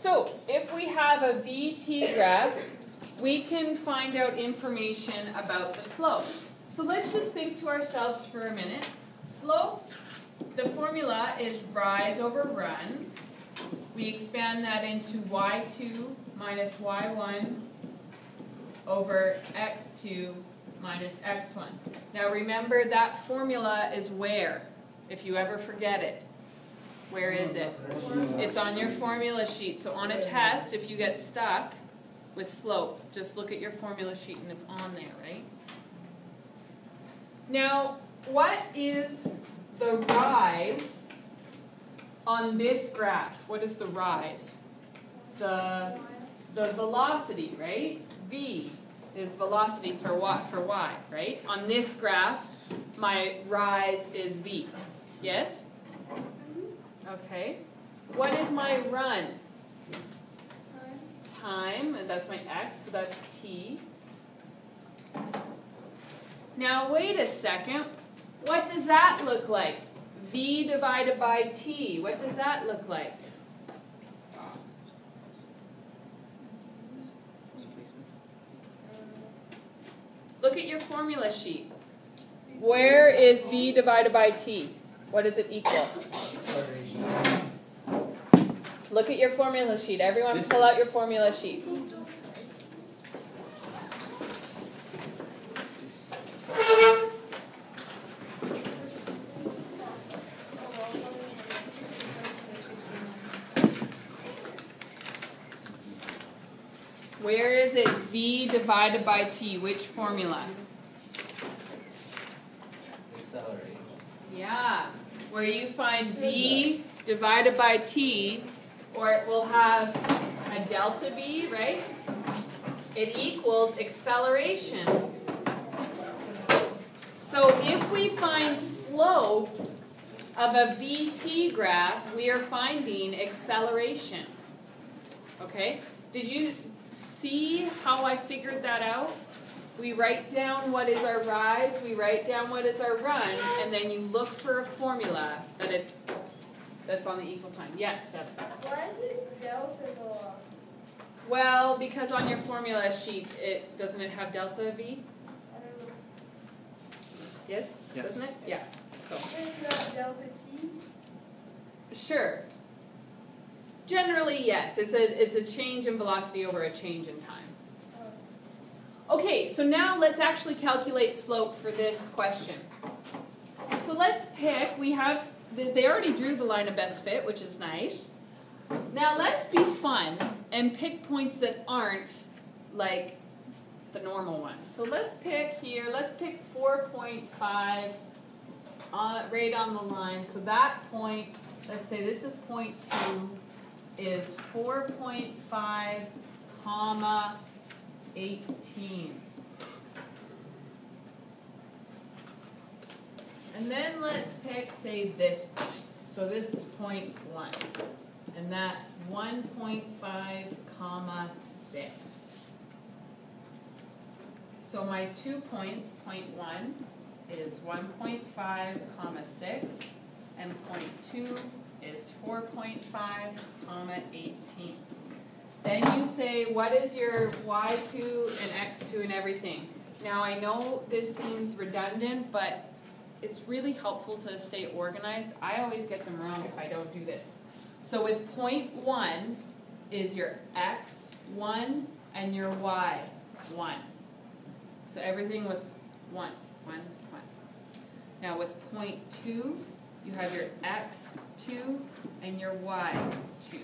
So if we have a VT graph, we can find out information about the slope. So let's just think to ourselves for a minute. Slope, the formula is rise over run. We expand that into y2 minus y1 over x2 minus x1. Now remember, that formula is where? If you ever forget it. Where is it? It's on your formula sheet. So on a test, if you get stuck with slope, just look at your formula sheet and it's on there, right? Now, what is the rise on this graph? What is the rise? The velocity, right? V is velocity for what? For y, right? On this graph, my rise is v. Yes? Okay. What is my run? Time, and that's my x, so that's t. Now wait a second. What does that look like? V divided by t. What does that look like? Look at your formula sheet. Where is v divided by t? What does it equal? Look at your formula sheet. Everyone pull out your formula sheet. Where is it v divided by t? Which formula? Accelerate. Yeah. Where you find v divided by t, or it will have a delta v, right? It equals acceleration. So if we find slope of a VT graph, we are finding acceleration. Okay? Did you see how I figured that out? We write down what is our rise, we write down what is our run, and then you look for a formula that's on the equal sign. Yes, Devin? Why is it delta velocity? Well, because on your formula sheet, doesn't it have delta V? I don't know. Yes? Yes. Doesn't it? Yeah. So. It's not delta t? Sure. Generally, yes. It's a change in velocity over a change in time. Okay, so now let's actually calculate slope for this question. So let's pick, they already drew the line of best fit, which is nice. Now let's be fun and pick points that aren't like the normal ones. So let's pick here, let's pick 4.5 right on the line. So that point, let's say this is point 2, is 4.5 comma 18. And then let's pick, say, this point. So this is point 1. And that's 1.5 comma 6. So my 2 points, point 1 is 1.5 comma 6, and point 2 is 4.5 comma 18. Then you say, what is your y2 and x2 and everything? Now I know this seems redundant, but it's really helpful to stay organized. I always get them wrong if I don't do this. So with point 1 is your x1 and your y1. So everything with 1, 1, 1. Now with point 2, you have your x2 and your y2.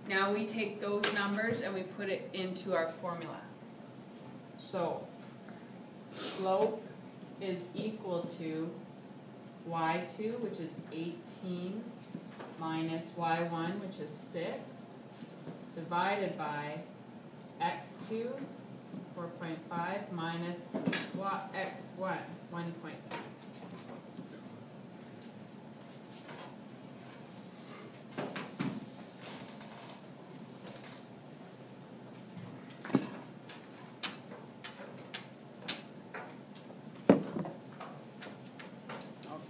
Now we take those numbers and we put it into our formula. So slope is equal to y2, which is 18, minus y1, which is 6, divided by x2, 4.5, minus x1, 1.5.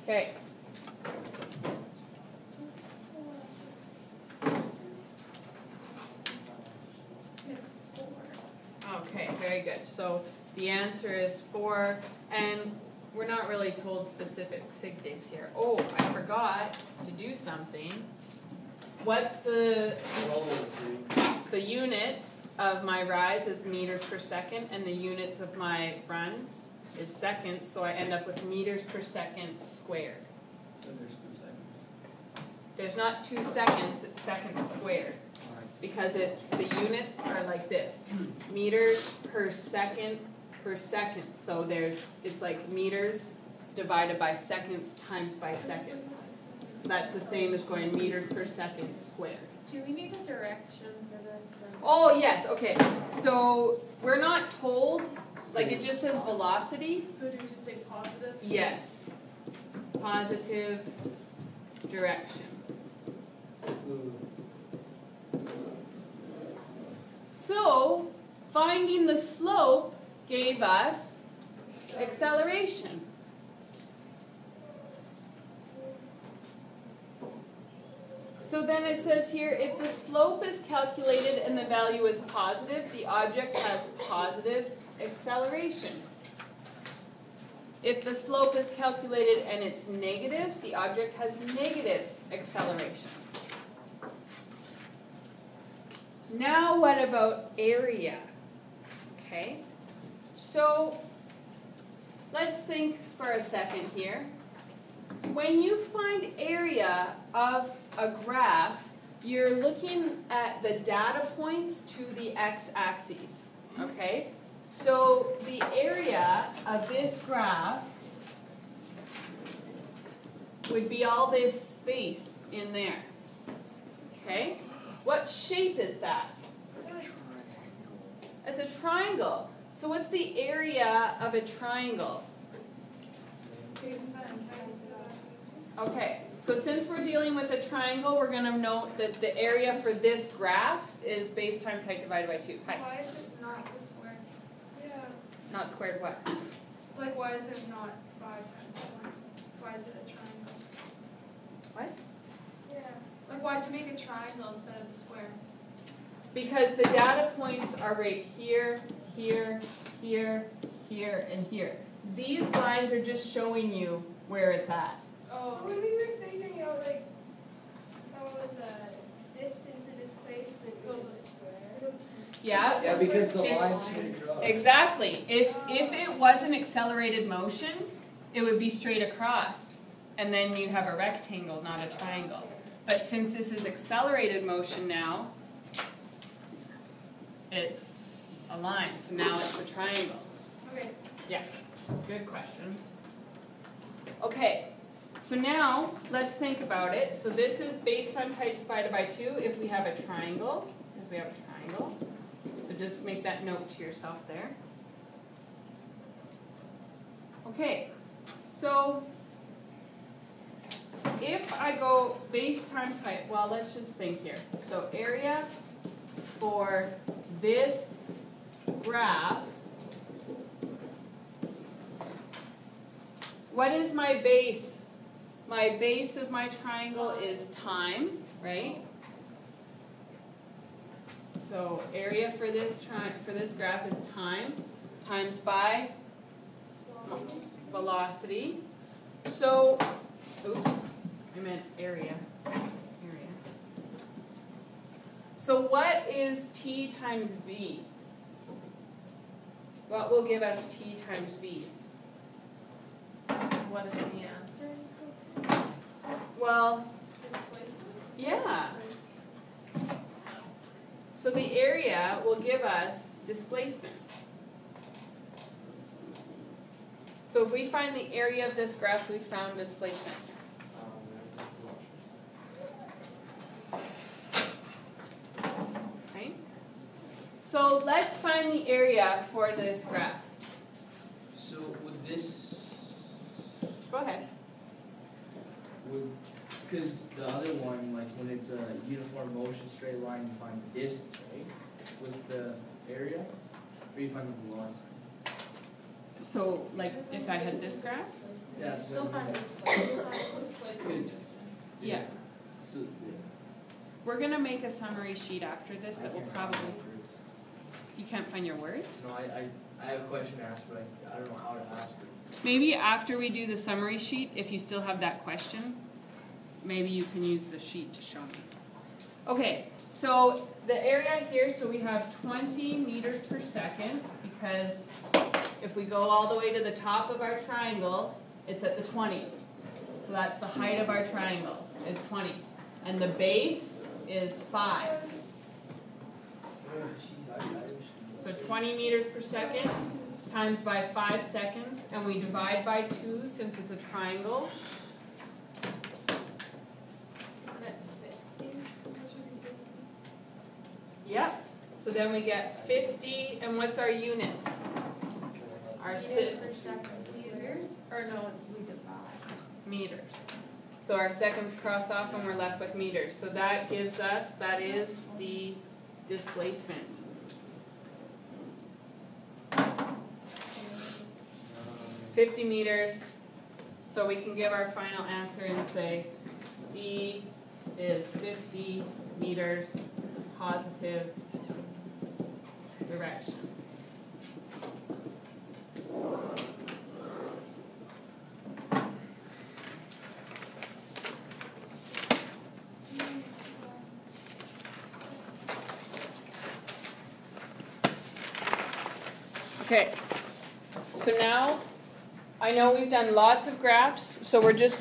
Okay. very good. So the answer is 4, and we're not really told specific sig digs here. Oh, I forgot to do something. What's the units of my rise is meters per second, and the units of my run is seconds, so I end up with meters per second squared. So there's 2 seconds. There's not 2 seconds, it's seconds squared. Because the units are like this, meters per second. So it's like meters divided by seconds times by seconds. So that's the same as going meters per second squared. Do we need a direction for this? Oh yes, okay. So we're not told, like it just says velocity. So do we just say positive? Yes. Positive direction. So, finding the slope gave us acceleration. So then it says here, if the slope is calculated and the value is positive, the object has positive acceleration. If the slope is calculated and it's negative, the object has negative acceleration. Now what about area? Okay, so let's think for a second here. When you find area of a graph, you're looking at the data points to the x-axis, okay? So the area of this graph would be all this space in there, okay? What shape is that? It's a triangle. So what's the area of a triangle? Okay, so since we're dealing with a triangle, we're going to note that the area for this graph is base times height divided by 2. Hi. Why is it not the square? Yeah. Not squared what? Like, why is it not 5 times 1? Why is it a triangle? What? Yeah. Like, why'd you make a triangle instead of a square? Because the data points are right here, here, here, here, and here. These lines are just showing you where it's at. Oh. When we were figuring out, like, how was the distance to displacement go to the square? Yeah? Yeah, because the line's straight across. Exactly. If it was an accelerated motion, it would be straight across. And then you have a rectangle, not a triangle. But since this is accelerated motion now, it's a line. So now it's a triangle. Okay. Yeah. Good questions. Okay. So now, let's think about it. So this is base times height divided by 2 if we have a triangle, because we have a triangle. So just make that note to yourself there. Okay, so if I go base times height, well, let's just think here. So area for this graph, what is my base? My base of my triangle is time, right? So area for this graph is time times by velocity. So, oops, I meant area. So what is t times v? What will give us t times v? What is the answer? Well, Displacement? yeah. So the area will give us displacement. So if we find the area of this graph, we've found displacement. Okay? So let's find the area for this graph. So would this, Go ahead. because the other one, like when it's a uniform motion straight line, you find the distance, right? With the area, or you find the velocity? So, like, if I had this graph? Yeah, it's Still find displacement distance. Yeah. So, We're going to make a summary sheet after this that will probably... You can't find your words? No, I have a question to ask, but I don't know how to ask it. Maybe after we do the summary sheet, if you still have that question, maybe you can use the sheet to show me. Okay, so the area here, so we have 20 meters per second, because if we go all the way to the top of our triangle, it's at the 20. So that's the height of our triangle, is 20. And the base is 5. So 20 meters per second times by 5 seconds, and we divide by 2 since it's a triangle. Yep. So then we get 50, and what's our units? Our Meters per second. Meters? Or no, we divide. meters. So our seconds cross off and we're left with meters. So that gives us, that is the displacement. Um, 50 meters. So we can give our final answer and say D is 50 meters positive direction. Okay, so now I know we've done lots of graphs, so we're just